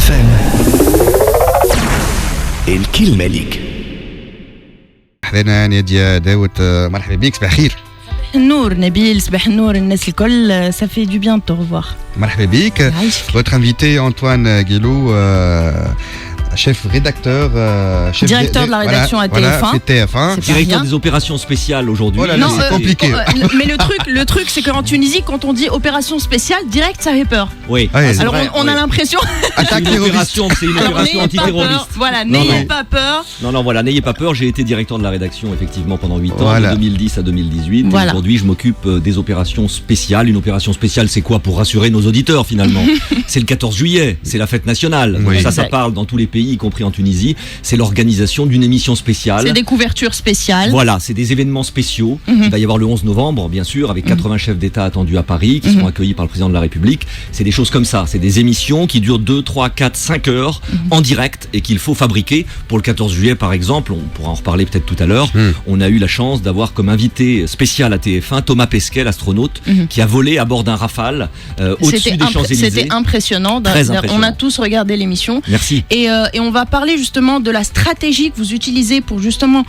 FM. الكلمة ليك. حدانا نادية داود، مرحبا بك، صباح الخير. النور نبيل، صباح النور الناس الكل، ça fait du bien de te revoir. مرحبا بك. Votre invité Antoine Guélou, chef rédacteur, directeur de la rédaction à TF1. TF1. Directeur des opérations spéciales aujourd'hui. Oh là là, c'est compliqué. Mais le truc, c'est qu'en Tunisie, quand on dit opération spéciale, direct, ça fait peur. Oui. Alors on a l'impression. C'est une opération antiterroriste. Voilà, n'ayez pas peur. Non, voilà, n'ayez pas peur. J'ai été directeur de la rédaction effectivement pendant 8 ans, Voilà. de 2010 à 2018. Voilà. Et aujourd'hui, je m'occupe des opérations spéciales. Une opération spéciale, c'est quoi pour rassurer nos auditeurs finalement? C'est le 14 juillet, c'est la fête nationale. Oui. Ça parle dans tous les pays, y compris en Tunisie. C'est l'organisation d'une émission spéciale. C'est des couvertures spéciales. Voilà, c'est des événements spéciaux. Il va y avoir le 11 novembre, bien sûr, avec 80 chefs d'État attendus à Paris, qui seront accueillis par le président de la République. C'est des choses comme ça. C'est des émissions qui durent 2, 3, 4, 5 heures en direct et qu'il faut fabriquer. Pour le 14 juillet, par exemple, on pourra en reparler peut-être tout à l'heure. On a eu la chance d'avoir comme invité spécial à TF1 Thomas Pesquet, l'astronaute, qui a volé à bord d'un Rafale au-dessus des Champs-Élysées. C'était impressionnant. Très impressionnant. On a tous regardé l'émission. Merci. Et on va parler justement de la stratégie que vous utilisez pour justement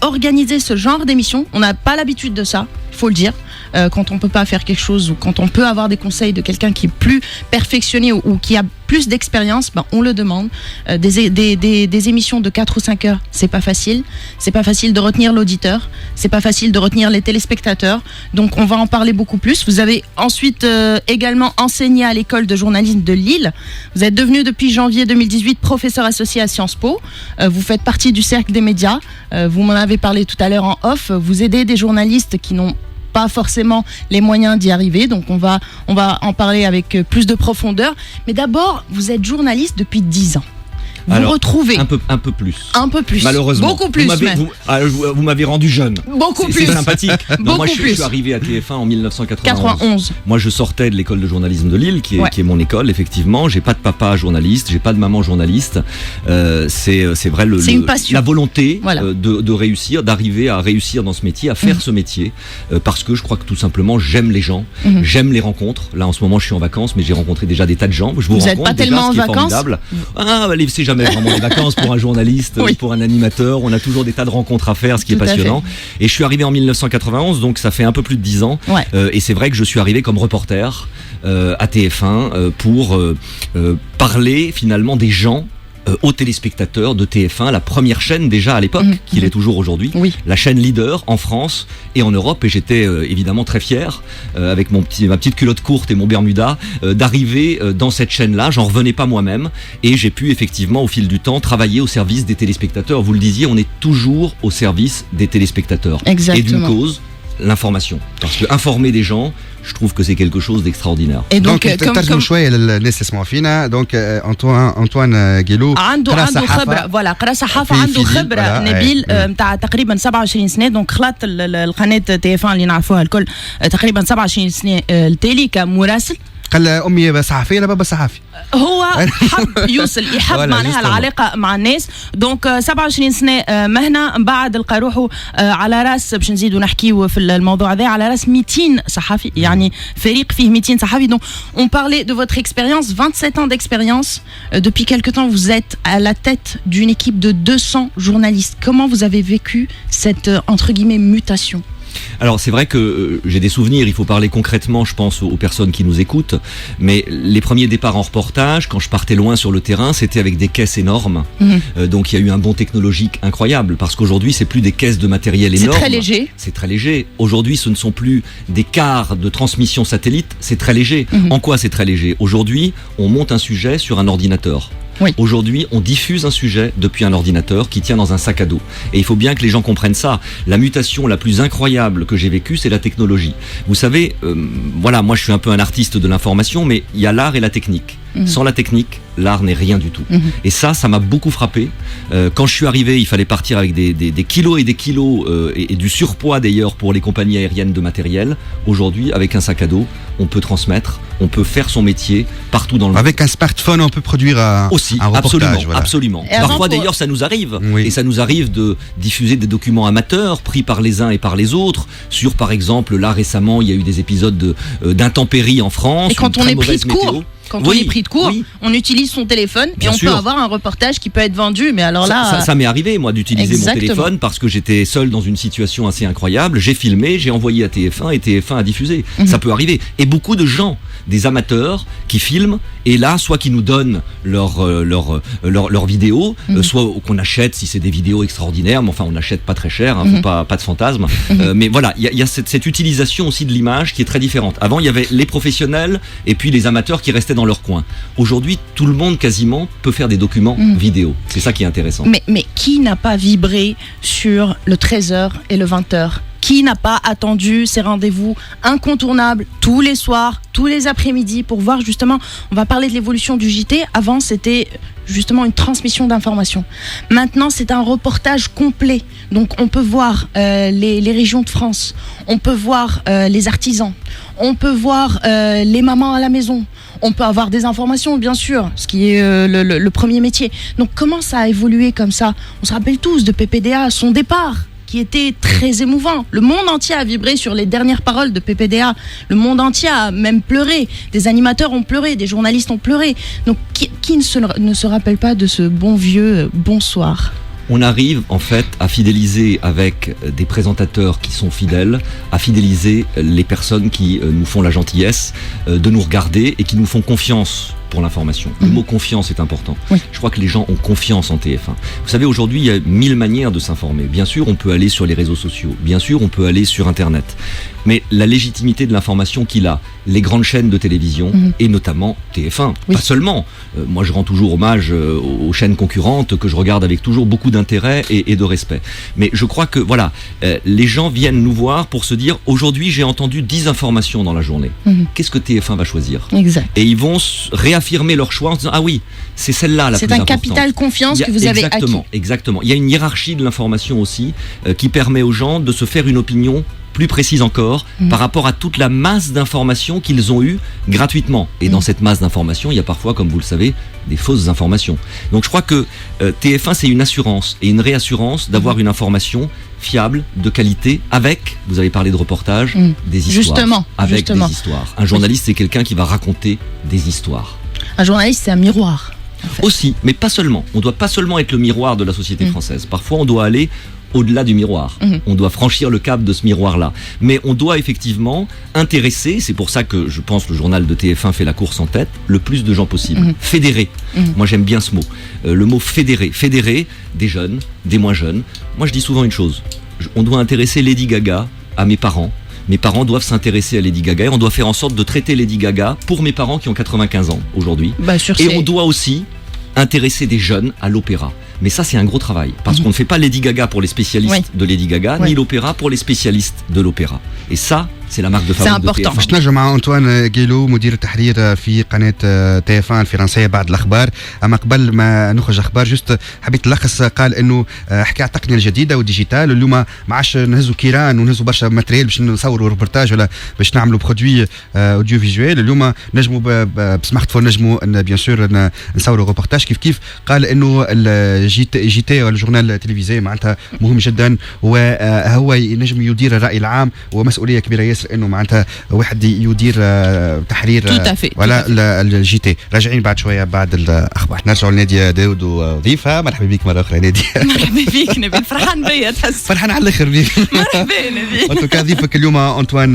organiser ce genre d'émission. On n'a pas l'habitude de ça, il faut le dire. Quand on peut pas faire quelque chose ou quand on peut avoir des conseils de quelqu'un qui est plus perfectionné ou qui a plus d'expérience, on le demande. Des émissions de 4 ou 5 heures, c'est pas facile. C'est pas facile de retenir l'auditeur. C'est pas facile de retenir les téléspectateurs. Donc on va en parler beaucoup plus. Vous avez ensuite également enseigné à l'école de journalisme de Lille. Vous êtes devenu depuis janvier 2018 professeur associé à Sciences Po. Vous faites partie du cercle des médias. Vous m'en avez parlé tout à l'heure en off. Vous aidez des journalistes qui n'ont pas forcément les moyens d'y arriver, donc on va en parler avec plus de profondeur. Mais d'abord, vous êtes journaliste depuis 10 ans. Vous retrouvez un peu plus. Un peu plus. Malheureusement. Beaucoup plus. Vous m'avez rendu jeune. Beaucoup plus. C'est sympathique. Moi, je suis arrivé à TF1 en 1991. Moi, je sortais de l'école de journalisme de Lille, qui est mon école, effectivement. J'ai pas de papa journaliste, j'ai pas de maman journaliste. C'est vrai une passion. La volonté Voilà. de réussir, d'arriver à réussir dans ce métier, à faire ce métier, parce que je crois que tout simplement, j'aime les gens, j'aime les rencontres. Là, en ce moment, je suis en vacances, mais j'ai rencontré déjà des tas de gens. Vous n'êtes pas tellement en vacances. C'est jamais vraiment des vacances pour un journaliste, pour un animateur. On a toujours des tas de rencontres à faire, ce qui est passionnant. Et je suis arrivé en 1991, donc ça fait un peu plus de 10 ans. Et c'est vrai que je suis arrivé comme reporter à TF1 pour parler finalement des gens aux téléspectateurs de TF1, la première chaîne déjà à l'époque, qu'il est toujours aujourd'hui, la chaîne leader en France et en Europe. Et j'étais évidemment très fier, avec ma petite culotte courte et mon Bermuda, d'arriver dans cette chaîne-là. J'en revenais pas moi-même et j'ai pu effectivement au fil du temps travailler au service des téléspectateurs. Vous le disiez, on est toujours au service des téléspectateurs. Exactement. Et d'une cause, l'information. Parce que informer des gens, je trouve que c'est quelque chose d'extraordinaire. Et donc ترجم شوية للناس يسمعوا فينا. Donc Antoine Guélou عنده خبرة، فوالا قرا صحافة، عنده خبرة نبيل نتاع تقريبا 27 سنة. دونك خلط القناة TF1 اللي نعرفوها الكل تقريبا 27 سنة التالي كمراسل. قال أمي صحفية أنا بابا صحفي. هو حب يوصل يحب معناها العلاقة مع الناس. دونك 27 سنة مهنة، من بعد لقى روحه على راس، باش نزيدوا نحكيو في الموضوع هذا، على راس 200 صحفي، يعني فريق فيه 200 صحفي. Donc on parlait de votre expérience, 27 ans d'expérience. Depuis quelque temps, vous êtes à la tête d'une équipe de 200 journalistes. Comment vous avez vécu cette entre guillemets mutation? Alors c'est vrai que j'ai des souvenirs, il faut parler concrètement, je pense aux personnes qui nous écoutent, mais les premiers départs en reportage, quand je partais loin sur le terrain, c'était avec des caisses énormes. Donc il y a eu un bond technologique incroyable, parce qu'aujourd'hui c'est plus des caisses de matériel énormes. C'est très léger. C'est très léger. Aujourd'hui ce ne sont plus des quarts de transmission satellite, c'est très léger. En quoi c'est très léger? Aujourd'hui on monte un sujet sur un ordinateur. Aujourd'hui, on diffuse un sujet depuis un ordinateur qui tient dans un sac à dos. Et il faut bien que les gens comprennent ça. La mutation la plus incroyable que j'ai vécue, c'est la technologie. Vous savez, moi je suis un peu un artiste de l'information, mais il y a l'art et la technique. Sans la technique, l'art n'est rien du tout. Et ça m'a beaucoup frappé. Quand je suis arrivé, il fallait partir avec des kilos et des kilos et du surpoids d'ailleurs pour les compagnies aériennes de matériel. Aujourd'hui, avec un sac à dos, on peut transmettre, on peut faire son métier partout dans le monde. Avec un smartphone, on peut produire un reportage. Absolument. Parfois d'ailleurs, ça nous arrive. Et ça nous arrive de diffuser des documents amateurs pris par les uns et par les autres sur, par exemple, là récemment, il y a eu des épisodes d'intempéries en France. Et quand on est pris de court. Quand on est pris de court, on utilise son téléphone et on peut avoir un reportage qui peut être vendu. Mais alors là, ça m'est arrivé moi d'utiliser mon téléphone parce que j'étais seul dans une situation assez incroyable. J'ai filmé, j'ai envoyé à TF1 et TF1 a diffusé. Ça peut arriver. Et beaucoup de gens, des amateurs qui filment et là, soit qui nous donnent leurs vidéos, soit qu'on achète si c'est des vidéos extraordinaires. Mais enfin, on n'achète pas très cher, faut pas de fantasme. Mais voilà, il y a cette utilisation aussi de l'image qui est très différente. Avant, il y avait les professionnels et puis les amateurs qui restaient dans leur coin. Aujourd'hui, tout le monde quasiment peut faire des documents vidéo. C'est ça qui est intéressant. Mais qui n'a pas vibré sur le 13h et le 20h ? Qui n'a pas attendu ces rendez-vous incontournables tous les soirs, tous les après-midi pour voir justement, on va parler de l'évolution du JT. Avant, c'était justement une transmission d'informations. Maintenant, c'est un reportage complet. Donc, on peut voir les régions de France. On peut voir les artisans. On peut voir les mamans à la maison. On peut avoir des informations, bien sûr, ce qui est le premier métier. Donc, comment ça a évolué comme ça ? On se rappelle tous de PPDA, son départ, qui était très émouvant. Le monde entier a vibré sur les dernières paroles de PPDA. Le monde entier a même pleuré. Des animateurs ont pleuré, des journalistes ont pleuré. Donc, qui ne se rappelle pas de ce bon vieux bonsoir ? On arrive en fait à fidéliser avec des présentateurs qui sont fidèles, à fidéliser les personnes qui nous font la gentillesse de nous regarder et qui nous font confiance pour l'information. Le mot confiance est important. Oui. Je crois que les gens ont confiance en TF1. Vous savez, aujourd'hui, il y a 1000 manières de s'informer. Bien sûr, on peut aller sur les réseaux sociaux. Bien sûr, on peut aller sur Internet. Mais la légitimité de l'information qu'il a, les grandes chaînes de télévision, et notamment TF1, pas seulement. Moi, je rends toujours hommage aux chaînes concurrentes que je regarde avec toujours beaucoup d'intérêt et de respect. Mais je crois que, voilà, les gens viennent nous voir pour se dire, aujourd'hui, j'ai entendu 10 informations dans la journée. Qu'est-ce que TF1 va choisir ? Exact. Et ils vont réaffirmer leur choix en disant, ah oui, c'est celle-là la plus importante. C'est un capital confiance que vous avez acquis. Exactement. Il y a une hiérarchie de l'information aussi qui permet aux gens de se faire une opinion plus précise encore par rapport à toute la masse d'informations qu'ils ont eues gratuitement. Et dans cette masse d'informations, il y a parfois, comme vous le savez, des fausses informations. Donc je crois que TF1, c'est une assurance et une réassurance d'avoir une information fiable, de qualité, avec, vous avez parlé de reportage, des histoires. Des histoires. Un journaliste, c'est quelqu'un qui va raconter des histoires. Un journaliste, c'est un miroir. En fait. Aussi, mais pas seulement. On ne doit pas seulement être le miroir de la société française. Parfois, on doit aller au-delà du miroir. On doit franchir le cap de ce miroir-là. Mais on doit effectivement intéresser, c'est pour ça que je pense que le journal de TF1 fait la course en tête, le plus de gens possible. Fédérer. Moi, j'aime bien ce mot. Le mot fédérer. Fédérer des jeunes, des moins jeunes. Moi, je dis souvent une chose. On doit intéresser Lady Gaga à mes parents. Mes parents doivent s'intéresser à Lady Gaga et on doit faire en sorte de traiter Lady Gaga pour mes parents qui ont 95 ans aujourd'hui. Et on doit aussi intéresser des jeunes à l'opéra. Mais ça, c'est un gros travail, parce qu'on ne fait pas Lady Gaga pour les spécialistes de Lady Gaga, ni l'opéra pour les spécialistes de l'opéra. Et ça, c'est la marque de fabrique de TF1. باش نرجع مع أنطوان جيلو مدير التحرير في قناة TF1 الفرنسية بعد الأخبار. أما قبل ما نخرج أخبار جست حبيت نلخص. قال إنه حكى على التقنية الجديدة والديجيتال. اليوم ما عادش نهزوا كيران ونهزوا برشا ماتريال باش نصوروا ريبورتاج ولا باش نعملوا برودوي أوديو فيجوال. اليوم نجموا بسمارت فون نجموا بيان سور نصوروا ريبورتاج كيف قال إنه جي تي ولا الجورنال التلفزيوني معناتها مهم جدا وهو ينجم يدير الرأي العام ومسؤولية كبيرة ياسر انه معناتها واحد يدير تحرير ولا الجي تي. راجعين بعد شويه بعد الاخبار. نرجعوا لنادي داود وضيفه. مرحبا بك مره اخرى نادي. مرحبا بك نبيل. فرحان بيا تحس. فرحان على الاخر بك. مرحبا نبيل. انتو كان ضيفك اليوم انطوان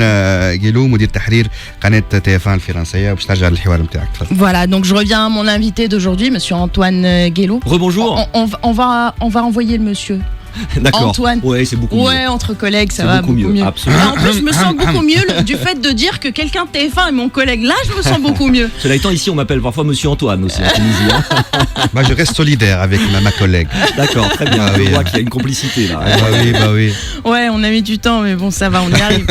جيلو مدير تحرير قناه TF1 الفرنسيه باش ترجع للحوار نتاعك. Voilà, donc je reviens à mon invité d'aujourd'hui, monsieur Antoine Guélo. Rebonjour. On va envoyer le monsieur. D'accord. Antoine. Ouais, c'est beaucoup mieux. Ouais, entre collègues, ça va beaucoup mieux. Absolument. En plus, je me sens beaucoup mieux du fait de dire que quelqu'un de TF1 est mon collègue. Là, je me sens beaucoup mieux. Cela étant, ici, on m'appelle parfois monsieur Antoine aussi, en Tunisie. Bah, je reste solidaire avec ma collègue. D'accord, très bien. Je vois qu'il y a une complicité là. Bah oui. Ouais, on a mis du temps, mais bon, ça va, on y arrive.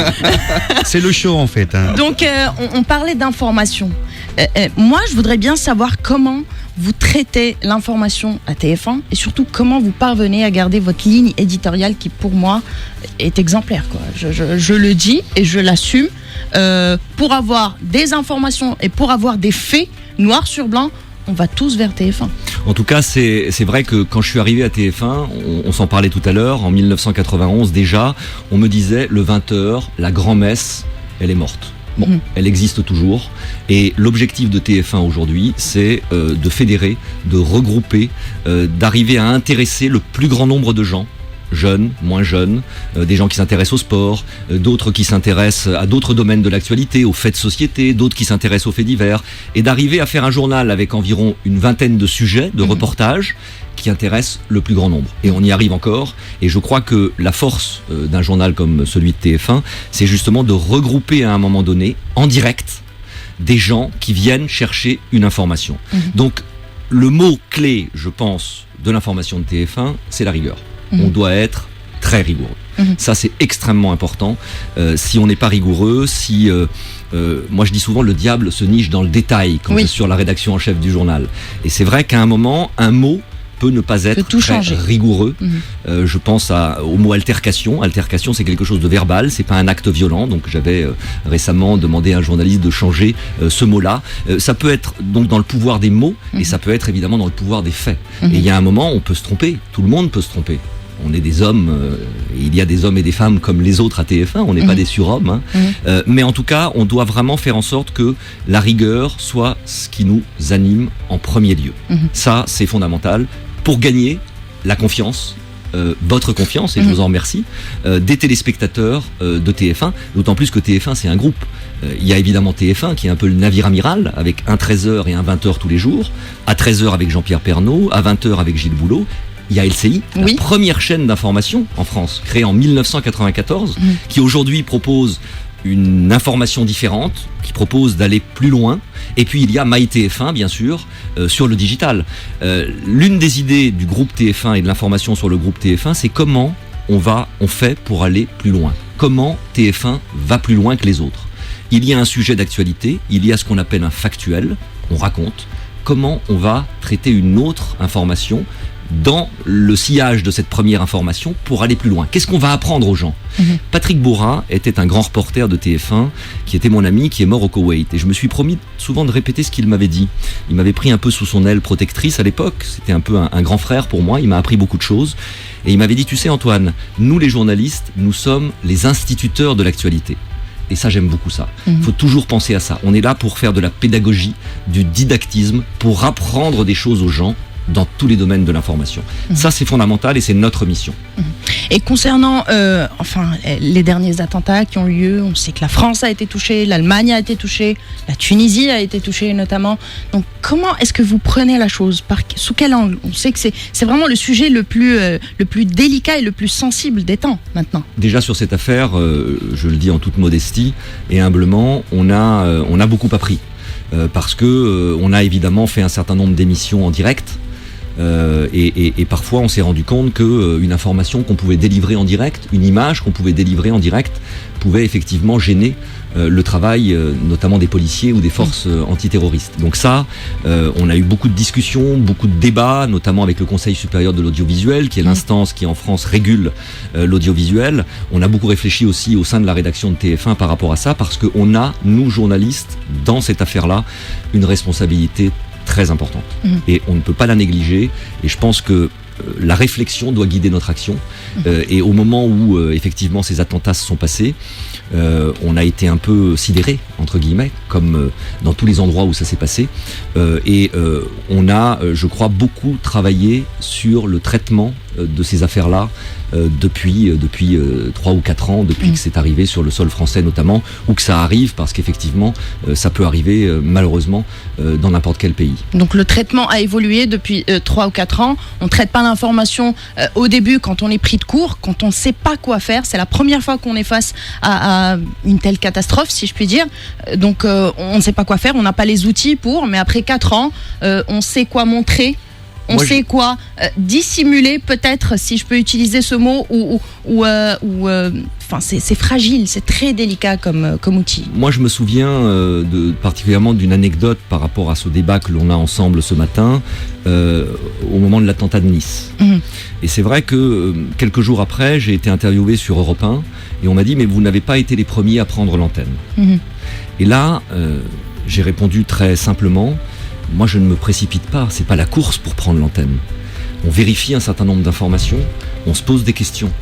C'est le show en fait. Hein. Donc, on parlait d'information. Moi, je voudrais bien savoir comment vous traitez l'information à TF1 et surtout comment vous parvenez à garder votre ligne éditoriale qui, pour moi, est exemplaire, quoi. Je le dis et je l'assume. Pour avoir des informations et pour avoir des faits noir sur blanc, on va tous vers TF1. En tout cas, c'est vrai que quand je suis arrivé à TF1, on s'en parlait tout à l'heure, en 1991 déjà, on me disait le 20h, la grand-messe, elle est morte. Bon, elle existe toujours. Et l'objectif de TF1 aujourd'hui, c'est de fédérer, de regrouper, d'arriver à intéresser le plus grand nombre de gens, jeunes, moins jeunes, des gens qui s'intéressent au sport, d'autres qui s'intéressent à d'autres domaines de l'actualité, aux faits de société, d'autres qui s'intéressent aux faits divers, et d'arriver à faire un journal avec environ une vingtaine de sujets, de reportages, qui intéressent le plus grand nombre. Et on y arrive encore, et je crois que la force d'un journal comme celui de TF1, c'est justement de regrouper à un moment donné, en direct, des gens qui viennent chercher une information. Donc, le mot-clé, je pense, de l'information de TF1, c'est la rigueur. On doit être très rigoureux. Ça, c'est extrêmement important. Si on n'est pas rigoureux, moi je dis souvent, le diable se niche dans le détail quand je suis sur la rédaction en chef du journal. Et c'est vrai qu'à un moment, un mot peut ne pas être très rigoureux. Je pense au mot altercation. Altercation, c'est quelque chose de verbal, c'est pas un acte violent. Donc j'avais récemment demandé à un journaliste de changer ce mot-là. Ça peut être donc dans le pouvoir des mots, et ça peut être évidemment dans le pouvoir des faits. Et il y a un moment, on peut se tromper. Tout le monde peut se tromper. On est des hommes, il y a des hommes et des femmes comme les autres à TF1, on n'est pas des surhommes. Mais en tout cas, on doit vraiment faire en sorte que la rigueur soit ce qui nous anime en premier lieu. Ça, c'est fondamental pour gagner la confiance, votre confiance, et je vous en remercie, des téléspectateurs de TF1, d'autant plus que TF1, c'est un groupe. Il y a évidemment TF1 qui est un peu le navire amiral, avec un 13h et un 20h tous les jours, à 13h avec Jean-Pierre Pernaut, à 20h avec Gilles Boulot. Il y a LCI, la première chaîne d'information en France, créée en 1994, qui aujourd'hui propose une information différente, qui propose d'aller plus loin. Et puis il y a MyTF1, bien sûr, sur le digital. L'une des idées du groupe TF1 et de l'information sur le groupe TF1, c'est comment on fait pour aller plus loin. Comment TF1 va plus loin que les autres. Il y a un sujet d'actualité, il y a ce qu'on appelle un factuel, on raconte. Comment on va traiter une autre information dans le sillage de cette première information pour aller plus loin. Qu'est-ce qu'on va apprendre aux gens ? Patrick Bourrat était un grand reporter de TF1 qui était mon ami, qui est mort au Koweït. Et je me suis promis souvent de répéter ce qu'il m'avait dit. Il m'avait pris un peu sous son aile protectrice à l'époque. C'était un peu un grand frère pour moi. Il m'a appris beaucoup de choses. Et il m'avait dit, tu sais Antoine, nous les journalistes, nous sommes les instituteurs de l'actualité. Et ça, j'aime beaucoup ça. Il faut toujours penser à ça. On est là pour faire de la pédagogie, du didactisme, pour apprendre des choses aux gens dans tous les domaines de l'information. Ça, c'est fondamental et c'est notre mission. Et concernant les derniers attentats qui ont eu lieu, on sait que la France a été touchée, l'Allemagne a été touchée, la Tunisie a été touchée notamment. Donc comment est-ce que vous prenez la chose ? Sous quel angle ? On sait que c'est vraiment le sujet le plus délicat et le plus sensible des temps maintenant. Déjà sur cette affaire, je le dis en toute modestie et humblement, on a beaucoup appris. Parce que on a évidemment fait un certain nombre d'émissions en direct. Et parfois on s'est rendu compte qu'une information qu'on pouvait délivrer en direct, une image qu'on pouvait délivrer en direct, pouvait effectivement gêner le travail notamment des policiers ou des forces antiterroristes. Donc ça, on a eu beaucoup de discussions, beaucoup de débats, notamment avec le Conseil supérieur de l'audiovisuel, qui est l'instance qui en France régule l'audiovisuel. On a beaucoup réfléchi aussi au sein de la rédaction de TF1 par rapport à ça, parce qu'on a, nous journalistes, dans cette affaire-là, une responsabilité très importante. Et on ne peut pas la négliger. Et je pense que la réflexion doit guider notre action. Et au moment où, effectivement, ces attentats se sont passés, on a été un peu sidérés, entre guillemets, comme dans tous les endroits où ça s'est passé. On a, je crois, beaucoup travaillé sur le traitement de ces affaires-là depuis 3 ou 4 ans, depuis que c'est arrivé sur le sol français notamment, ou que ça arrive, parce qu'effectivement, ça peut arriver malheureusement dans n'importe quel pays. Donc le traitement a évolué depuis 3 ou 4 ans. On ne traite pas l'information au début quand on est pris de court, quand on ne sait pas quoi faire. C'est la première fois qu'on est face à une telle catastrophe, si je puis dire. Donc on ne sait pas quoi faire, on n'a pas les outils pour, mais après 4 ans, on sait quoi montrer. On sait quoi dissimuler, peut-être, si je peux utiliser ce mot, c'est fragile, c'est très délicat comme outil. Moi, je me souviens particulièrement d'une anecdote par rapport à ce débat que l'on a ensemble ce matin, au moment de l'attentat de Nice. Et c'est vrai que quelques jours après, j'ai été interviewé sur Europe 1, et on m'a dit, mais vous n'avez pas été les premiers à prendre l'antenne. Et là, j'ai répondu très simplement, moi, je ne me précipite pas, c'est pas la course pour prendre l'antenne. On vérifie un certain nombre d'informations, on se pose des questions.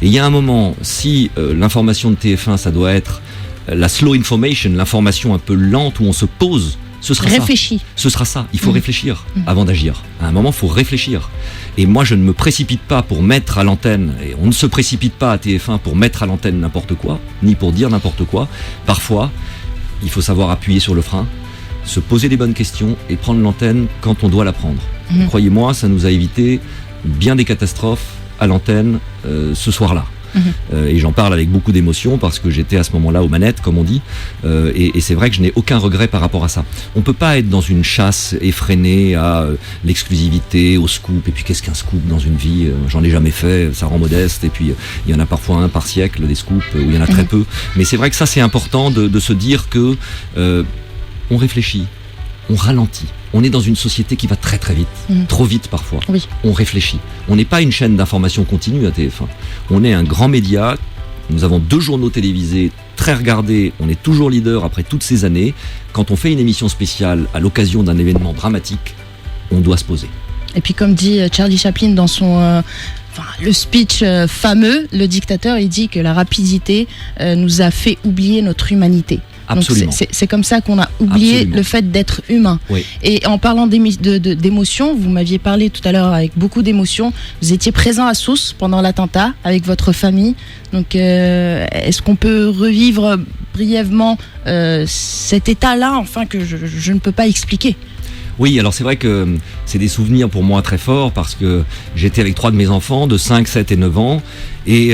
Et il y a un moment, si l'information de TF1, ça doit être la slow information, l'information un peu lente où on se pose, ce sera Réfléchis. ça. Ce sera ça. Il faut réfléchir avant d'agir. À un moment, il faut réfléchir. Et moi, je ne me précipite pas pour mettre à l'antenne, et on ne se précipite pas à TF1 pour mettre à l'antenne n'importe quoi, ni pour dire n'importe quoi. Parfois, il faut savoir appuyer sur le frein, se poser des bonnes questions et prendre l'antenne quand on doit la prendre. Croyez-moi, ça nous a évité bien des catastrophes à l'antenne ce soir-là. Et j'en parle avec beaucoup d'émotion parce que j'étais à ce moment-là aux manettes, comme on dit, et c'est vrai que je n'ai aucun regret par rapport à ça. On peut pas être dans une chasse effrénée à l'exclusivité, au scoop, et puis qu'est-ce qu'un scoop dans une vie, j'en ai jamais fait, ça rend modeste, et puis il y en a parfois un par siècle, des scoops, où il y en a très peu, mais c'est vrai que ça c'est important de se dire que on réfléchit, on ralentit. On est dans une société qui va très très vite, trop vite parfois. Oui. On réfléchit. On n'est pas une chaîne d'information continue à TF1. On est un grand média. Nous avons 2 journaux télévisés très regardés. On est toujours leader après toutes ces années. Quand on fait une émission spéciale à l'occasion d'un événement dramatique, on doit se poser. Et puis comme dit Charlie Chaplin dans son... le speech fameux, le dictateur, il dit que la rapidité nous a fait oublier notre humanité. Absolument. Donc c'est comme ça qu'on a oublié Absolument. le fait d'être humain. Oui. Et en parlant d'émotion, vous m'aviez parlé tout à l'heure avec beaucoup d'émotion. Vous étiez présent à Sousse pendant l'attentat avec votre famille. Donc est-ce qu'on peut revivre brièvement cet état-là, enfin que je ne peux pas expliquer? Oui, alors c'est vrai que c'est des souvenirs pour moi très forts parce que j'étais avec 3 de mes enfants de 5, 7 et 9 ans et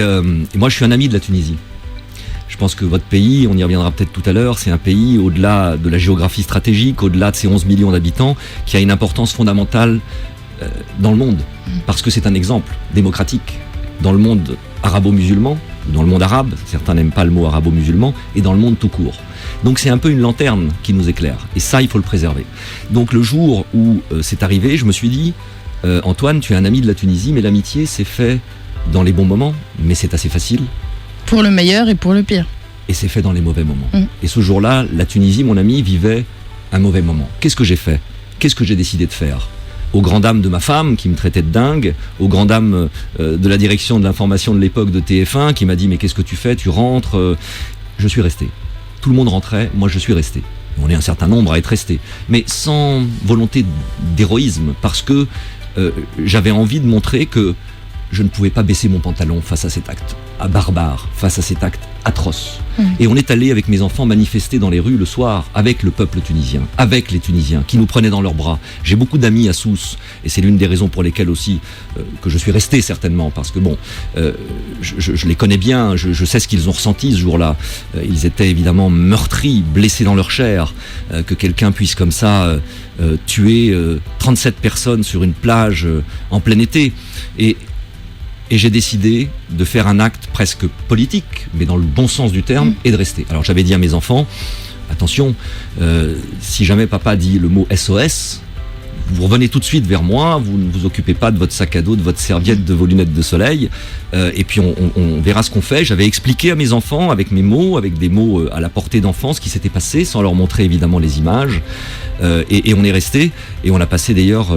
moi je suis un ami de la Tunisie. Je pense que votre pays, on y reviendra peut-être tout à l'heure, c'est un pays au-delà de la géographie stratégique, au-delà de ses 11 millions d'habitants, qui a une importance fondamentale dans le monde, parce que c'est un exemple démocratique dans le monde arabo-musulman, dans le monde arabe, certains n'aiment pas le mot arabo-musulman, et dans le monde tout court. Donc c'est un peu une lanterne qui nous éclaire, et ça il faut le préserver. Donc le jour où c'est arrivé, je me suis dit, Antoine, tu es un ami de la Tunisie, mais l'amitié c'est fait dans les bons moments, mais c'est assez facile. Pour le meilleur et pour le pire. Et c'est fait dans les mauvais moments. Et ce jour-là, la Tunisie, mon ami, vivait un mauvais moment. Qu'est-ce que j'ai fait? Qu'est-ce que j'ai décidé de faire? Aux grandes dames de ma femme, qui me traitait de dingue, aux grandes dames de la direction de l'information de l'époque de TF1, qui m'a dit « Mais qu'est-ce que tu fais? Tu rentres ?» Je suis resté. Tout le monde rentrait, moi je suis resté. On est un certain nombre à être resté. Mais sans volonté d'héroïsme, parce que j'avais envie de montrer que je ne pouvais pas baisser mon pantalon face à cet acte barbare, face à cet acte atroce. Et on est allé avec mes enfants manifester dans les rues le soir avec le peuple tunisien, avec les Tunisiens qui nous prenaient dans leurs bras. J'ai beaucoup d'amis à Sousse et c'est l'une des raisons pour lesquelles aussi que je suis resté certainement, parce que bon, je les connais bien, je sais ce qu'ils ont ressenti ce jour-là. Ils étaient évidemment meurtris, blessés dans leur chair, que quelqu'un puisse comme ça tuer 37 personnes sur une plage en plein été. Et j'ai décidé de faire un acte presque politique, mais dans le bon sens du terme, et de rester. Alors j'avais dit à mes enfants, attention, si jamais papa dit le mot SOS, vous revenez tout de suite vers moi, vous ne vous occupez pas de votre sac à dos, de votre serviette, de vos lunettes de soleil, et puis on verra ce qu'on fait. J'avais expliqué à mes enfants, avec mes mots, avec des mots à la portée d'enfant, ce qui s'était passé, sans leur montrer évidemment les images, et on est resté, et on a passé d'ailleurs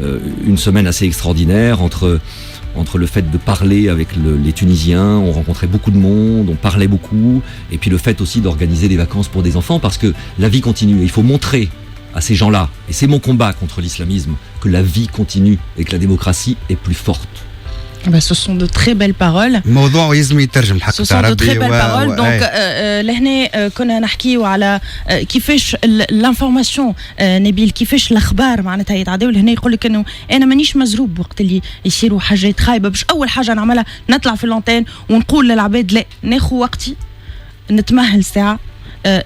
une semaine assez extraordinaire entre le fait de parler avec les Tunisiens, on rencontrait beaucoup de monde, on parlait beaucoup, et puis le fait aussi d'organiser des vacances pour des enfants, parce que la vie continue, et il faut montrer à ces gens-là, et c'est mon combat contre l'islamisme, que la vie continue et que la démocratie est plus forte. Ce sont de très belles paroles. Ce sont de très belles paroles. Donc لهنا كنا نحكيو على كيفاش الانفورماسيون نبيل كيفاش الاخبار معناتها يتعداو لهنا يقول لك انه انا مانيش مزروب وقت اللي يصيروا حاجات خايبه باش اول حاجه نعملها نطلع في اللونتين ونقول للعباد لا ناخذ وقتي نتمهل ساعه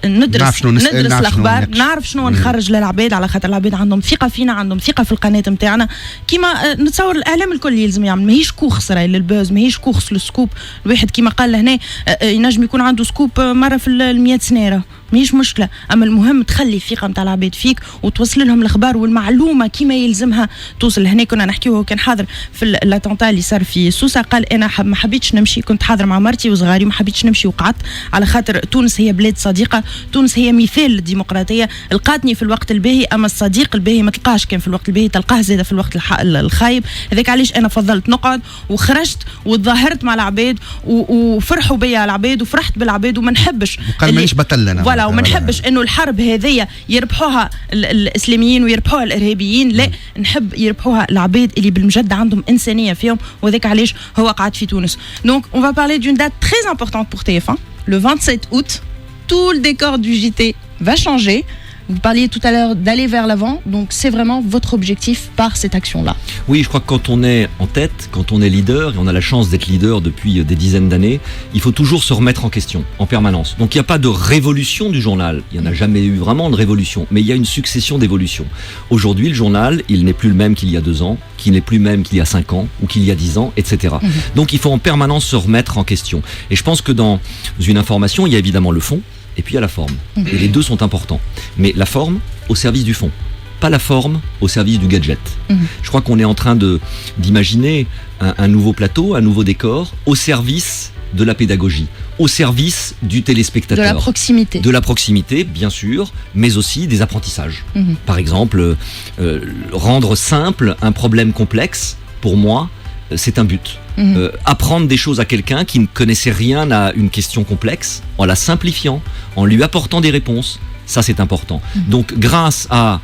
ندرس الاخبار نعرف شنو نخرج للعباد على خاطر العباد عندهم ثقه فينا عندهم ثقه في القناه نتاعنا كيما نتصور الاعلام الكل يلزم يعمل ماهيش كورس راهي للبوز ماهيش كورس للسكوب الواحد كيما قال لهنا ينجم يكون عنده سكوب مره في 100 سنه ماهيش مشكله اما المهم تخلي الثقه نتاع العباد فيك وتوصل لهم الاخبار والمعلومه كيما يلزمها توصل هنا كنا نحكيوه كان حاضر في الاتنتا اللي صار في سوسه قال انا ما حبيتش نمشي كنت حاضر مع مرتي وصغاري ما حبيتش نمشي وقعدت على خاطر تونس هي بلاد صديقه الحقيقة تونس هي مثال للديمقراطية، لقاتني في الوقت الباهي، أما الصديق الباهي ما تلقاش كان في الوقت الباهي، تلقاه زاده في الوقت الخايب. هذاك علاش أنا فضلت نقعد وخرجت وتظاهرت مع العباد وفرحوا بيا العباد وفرحت بالعباد، وما نحبش وقال مانيش بطل أنا فوالا، وما نحبش إنه الحرب هذية يربحوها الإسلاميين ويربحوها الإرهابيين، لا نحب يربحوها العباد اللي بالمجد عندهم إنسانية فيهم، وذاك علاش هو قاعد في تونس. Donc on va parler d'une date très importante pour TF1, le 27 août. Tout le décor du JT va changer. Vous parliez tout à l'heure d'aller vers l'avant, donc c'est vraiment votre objectif par cette action-là. Oui, je crois que quand on est en tête, quand on est leader, et on a la chance d'être leader depuis des dizaines d'années, il faut toujours se remettre en question, en permanence. Donc il n'y a pas de révolution du journal, il n'y en a jamais eu vraiment de révolution, mais il y a une succession d'évolutions. Aujourd'hui, le journal, il n'est plus le même qu'il y a 2 ans, qu'il n'est plus le même qu'il y a 5 ans, ou qu'il y a 10 ans, etc. Donc il faut en permanence se remettre en question. Et je pense que dans une information, il y a évidemment le fond, et puis il y a la forme. Et les deux sont importants. Mais la forme au service du fond, pas la forme au service du gadget. Je crois qu'on est en train d'imaginer un nouveau plateau, un nouveau décor, au service de la pédagogie, au service du téléspectateur. De la proximité. De la proximité, bien sûr, mais aussi des apprentissages. Par exemple, rendre simple un problème complexe, pour moi, c'est un but. Apprendre des choses à quelqu'un qui ne connaissait rien à une question complexe, en la simplifiant, en lui apportant des réponses, ça c'est important. Donc grâce à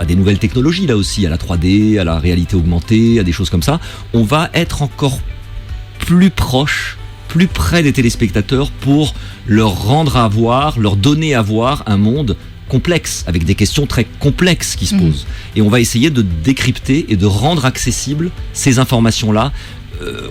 des nouvelles technologies là aussi, à la 3D, à la réalité augmentée, à des choses comme ça, on va être encore plus proche, plus près des téléspectateurs pour leur rendre à voir, leur donner à voir un monde complexe, avec des questions très complexes qui se posent. Et on va essayer de décrypter et de rendre accessibles ces informations-là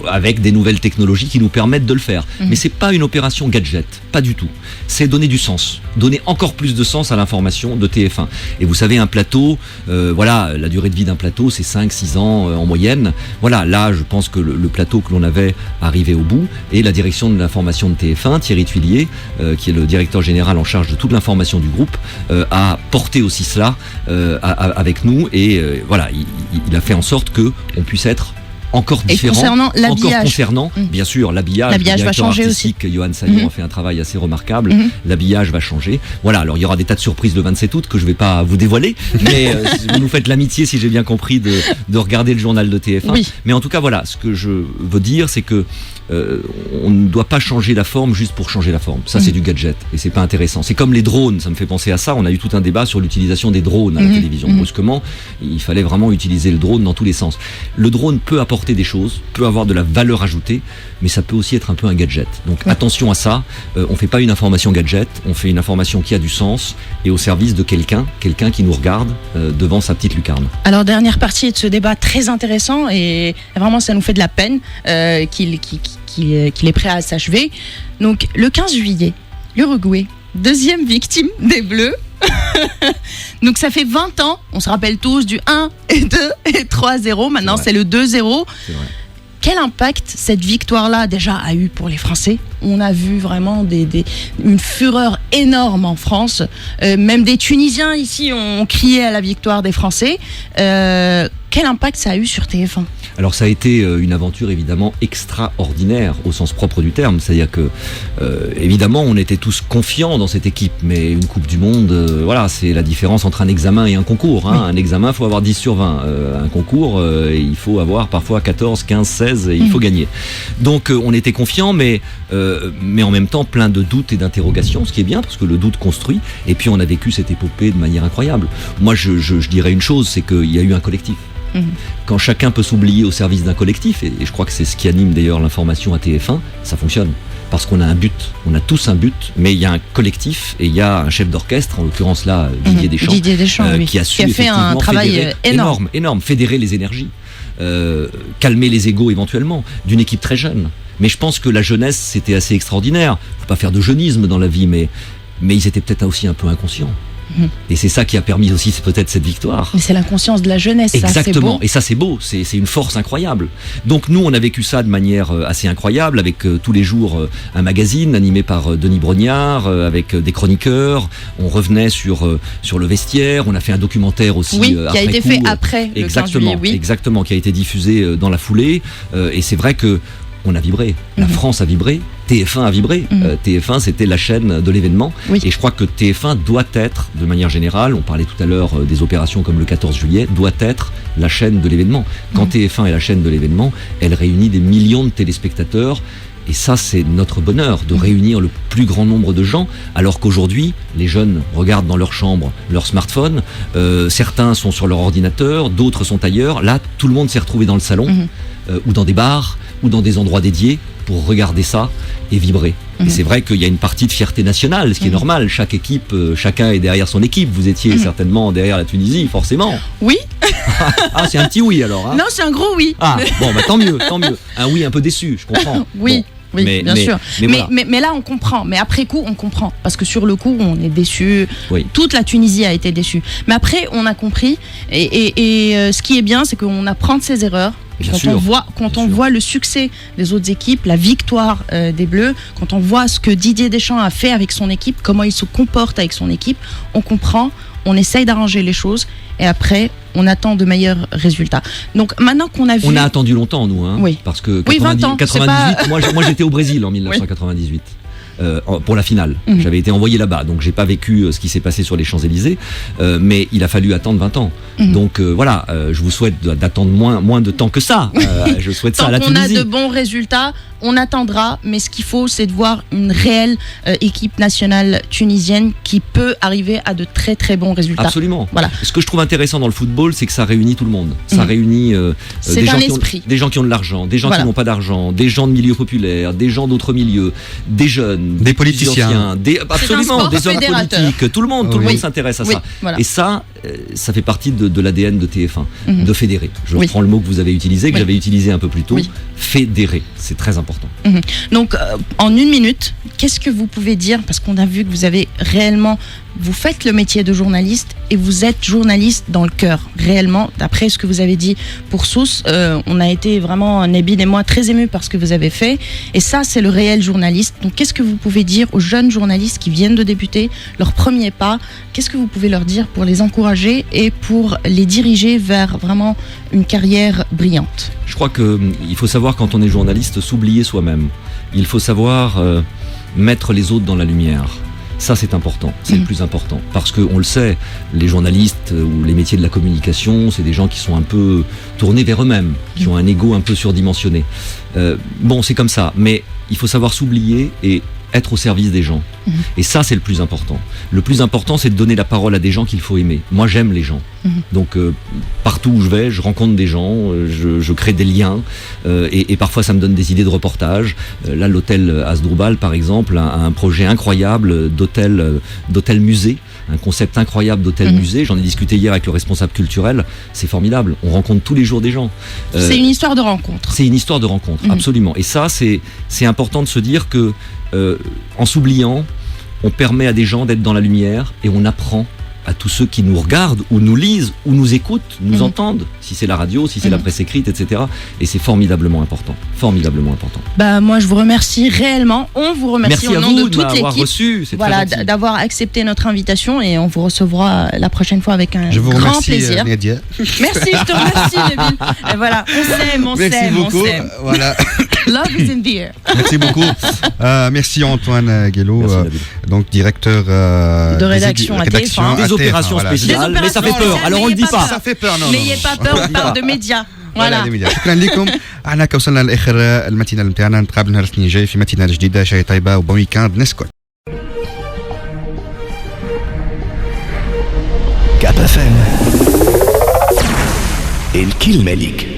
avec des nouvelles technologies qui nous permettent de le faire. Mais c'est pas une opération gadget, pas du tout. C'est donner du sens, donner encore plus de sens à l'information de TF1. Et vous savez, un plateau, voilà, la durée de vie d'un plateau, c'est 5-6 ans en moyenne. Voilà, là, je pense que le plateau que l'on avait arrivé au bout, et la direction de l'information de TF1, Thierry Tuillier, qui est le directeur général en charge de toute l'information du groupe, a porté aussi cela avec nous, et voilà, il a fait en sorte que on puisse être encore différent, concernant l'habillage, bien sûr, l'habillage va changer aussi. Johan Saillon a fait un travail assez remarquable. L'habillage va changer. Voilà, alors il y aura des tas de surprises le 27 août que je ne vais pas vous dévoiler, mais vous nous faites l'amitié, si j'ai bien compris, de regarder le journal de TF1. Oui. Mais en tout cas, voilà, ce que je veux dire, c'est que on ne doit pas changer la forme juste pour changer la forme. Ça, c'est du gadget et c'est pas intéressant. C'est comme les drones, ça me fait penser à ça. On a eu tout un débat sur l'utilisation des drones à la télévision. Brusquement, il fallait vraiment utiliser le drone dans tous les sens. Le drone peut apporter des choses, peut avoir de la valeur ajoutée, mais ça peut aussi être un peu un gadget. Donc attention à ça. On fait pas une information gadget, on fait une information qui a du sens et au service de quelqu'un qui nous regarde devant sa petite lucarne. Alors, dernière partie de ce débat très intéressant, et vraiment ça nous fait de la peine qu'il est prêt à s'achever. Donc le 15 juillet, l'Uruguay, deuxième victime des Bleus. Donc ça fait 20 ans, on se rappelle tous du 1 et 2 et 3-0, maintenant c'est le 2-0. C'est vrai. Quel impact cette victoire-là déjà a eu pour les Français? On a vu vraiment une fureur énorme en France. Même des Tunisiens ici ont crié à la victoire des Français. Quel impact ça a eu sur TF1? Alors ça a été une aventure évidemment extraordinaire au sens propre du terme. C'est-à-dire que évidemment on était tous confiants dans cette équipe, mais une Coupe du Monde, voilà, c'est la différence entre un examen et un concours. Hein. Un examen, il faut avoir 10 sur 20. Un concours, il faut avoir parfois 14, 15, 16 et il faut gagner. Donc on était confiants, mais en même temps plein de doutes et d'interrogations, ce qui est bien parce que le doute construit. Et puis on a vécu cette épopée de manière incroyable. Moi je dirais une chose, c'est qu'il y a eu un collectif. Quand chacun peut s'oublier au service d'un collectif, et je crois que c'est ce qui anime d'ailleurs l'information à TF1, ça fonctionne. Parce qu'on a un but, on a tous un but, mais il y a un collectif et il y a un chef d'orchestre, en l'occurrence là, Didier Deschamps, oui, qui a su qui a fait un travail énorme, fédérer les énergies, calmer les égos éventuellement, d'une équipe très jeune. Mais je pense que la jeunesse, c'était assez extraordinaire. Faut pas faire de jeunisme dans la vie, mais ils étaient peut-être aussi un peu inconscients. Et c'est ça qui a permis aussi peut-être cette victoire. Mais c'est l'inconscience de la jeunesse. Exactement. Ça, et ça c'est beau, c'est une force incroyable. Donc nous on a vécu ça de manière assez incroyable, avec tous les jours un magazine animé par Denis Brognard, avec des chroniqueurs. On revenait sur le vestiaire. On a fait un documentaire aussi, qui a été fait après le 15 juillet, exactement, qui a été diffusé dans la foulée. Et c'est vrai que on a vibré. La France a vibré, TF1 a vibré. TF1, c'était la chaîne de l'événement. Oui. Et je crois que TF1 doit être, de manière générale, on parlait tout à l'heure des opérations comme le 14 juillet, doit être la chaîne de l'événement. Quand TF1 est la chaîne de l'événement, elle réunit des millions de téléspectateurs. Et ça, c'est notre bonheur, de réunir le plus grand nombre de gens, alors qu'aujourd'hui, les jeunes regardent dans leur chambre leur smartphone, certains sont sur leur ordinateur, d'autres sont ailleurs. Là, tout le monde s'est retrouvé dans le salon, ou dans des bars, ou dans des endroits dédiés, pour regarder ça et vibrer. Et c'est vrai qu'il y a une partie de fierté nationale, ce qui est normal. Chaque équipe, chacun est derrière son équipe. Vous étiez certainement derrière la Tunisie, forcément. Oui. Ah, c'est un petit oui alors. Hein. Non, c'est un gros oui. Ah, bon, bah, tant mieux, tant mieux. Un oui un peu déçu, je comprends. Oui. Bon. Oui, bien sûr. Voilà. Mais là, on comprend. Mais après coup, on comprend. Parce que sur le coup, on est déçu. Oui. Toute la Tunisie a été déçue. Mais après, on a compris. Et ce qui est bien, c'est qu'on apprend de ses erreurs. Bien quand sûr. on voit le succès des autres équipes, la victoire des Bleus, quand on voit ce que Didier Deschamps a fait avec son équipe, comment il se comporte avec son équipe, on comprend, on essaye d'arranger les choses et après, on attend de meilleurs résultats. Donc maintenant qu'on a vu... On a attendu longtemps, nous, hein, Oui. parce que 20 ans, 98, moi j'étais au Brésil en 1998. Pour la finale. J'avais été envoyé là-bas, donc j'ai pas vécu ce qui s'est passé sur les Champs-Élysées, mais il a fallu attendre 20 ans. Donc voilà, je vous souhaite d'attendre moins de temps que ça. Je souhaite ça à la Tunisie. Tant qu'on a de bons résultats, on attendra, mais ce qu'il faut, c'est de voir une réelle équipe nationale tunisienne qui peut arriver à de très très bons résultats. Absolument. Voilà. Ce que je trouve intéressant dans le football, c'est que ça réunit tout le monde. Ça réunit c'est des, un gens esprit. des gens qui ont de l'argent, des gens Voilà. qui n'ont pas d'argent, des gens de milieux populaires, des gens d'autres milieux, des jeunes, Des politiciens. anciens, absolument, sport des hommes fédérateur. politiques. Tout le monde Oui. s'intéresse à Oui, ça. voilà. Et ça fait partie de l'ADN de TF1, de fédérer. Je Oui. reprends le mot que vous avez utilisé, que Oui. j'avais utilisé un peu plus tôt. Oui. Fédérer, c'est très important. Donc, en une minute, qu'est-ce que vous pouvez dire? Parce qu'on a vu que vous avez réellement, vous faites le métier de journaliste et vous êtes journaliste dans le cœur, réellement. D'après ce que vous avez dit pour Sousse, on a été vraiment, Nabil et moi, très émus par ce que vous avez fait. Et ça, c'est le réel journaliste. Donc, qu'est-ce que vous pouvez dire aux jeunes journalistes qui viennent de débuter, leur premier pas? Qu'est-ce que vous pouvez leur dire pour les encourager et pour les diriger vers vraiment une carrière brillante? Je crois qu'il faut savoir, quand on est journaliste, s'oublier soi-même. Il faut savoir mettre les autres dans la lumière. Ça, c'est important, c'est le plus important. Parce qu'on le sait, les journalistes ou les métiers de la communication, c'est des gens qui sont un peu tournés vers eux-mêmes, qui ont un ego un peu surdimensionné. Bon, c'est comme ça, mais il faut savoir s'oublier et être au service des gens. Et ça, c'est le plus important. Le plus important, c'est de donner la parole à des gens qu'il faut aimer. Moi, j'aime les gens. Donc, partout où je vais, je rencontre des gens, je crée des liens, et parfois, ça me donne des idées de reportage. Là, l'hôtel Asdrubal, par exemple, a un projet incroyable d'hôtel-musée. Un concept incroyable d'hôtel-musée. J'en ai discuté hier avec le responsable culturel. C'est formidable. On rencontre tous les jours des gens. C'est une histoire de rencontre. C'est une histoire de rencontre, absolument. Et ça, c'est important de se dire que en s'oubliant, on permet à des gens d'être dans la lumière et on apprend à tous ceux qui nous regardent ou nous lisent ou nous écoutent, nous entendent, si c'est la radio, si c'est la presse écrite, etc. Et c'est formidablement important, formidablement important. Bah moi je vous remercie réellement, on vous remercie Merci au à nom vous de toute m'avoir l'équipe. reçu, c'est Voilà, très gentil. d'avoir accepté notre invitation et on vous recevra la prochaine fois avec un Je vous grand remercie, plaisir. Nadia. Merci, je te remercie Nabil. Et voilà, on Merci s'aime, beaucoup. on s'aime. Voilà. Love is in the air. Merci beaucoup. Merci Antoine Guélo, Merci, Nabil. donc directeur De rédaction à TF1. Des opérations voilà. spéciales, Des mais ça fait opérations peur. Alors on le dit spéciales, pas. Ça fait peur, non. N'ayez pas peur, on parle de médias. Voilà. شكرا لكم. احنا كوصلنا لاخر الماتينال نتاعنا، نتقابل نهار الاثنين الجاي في ماتينال جديده. شاي طيبه وبون ويكاند نسكت. كاب اف ام الكلمة ليك.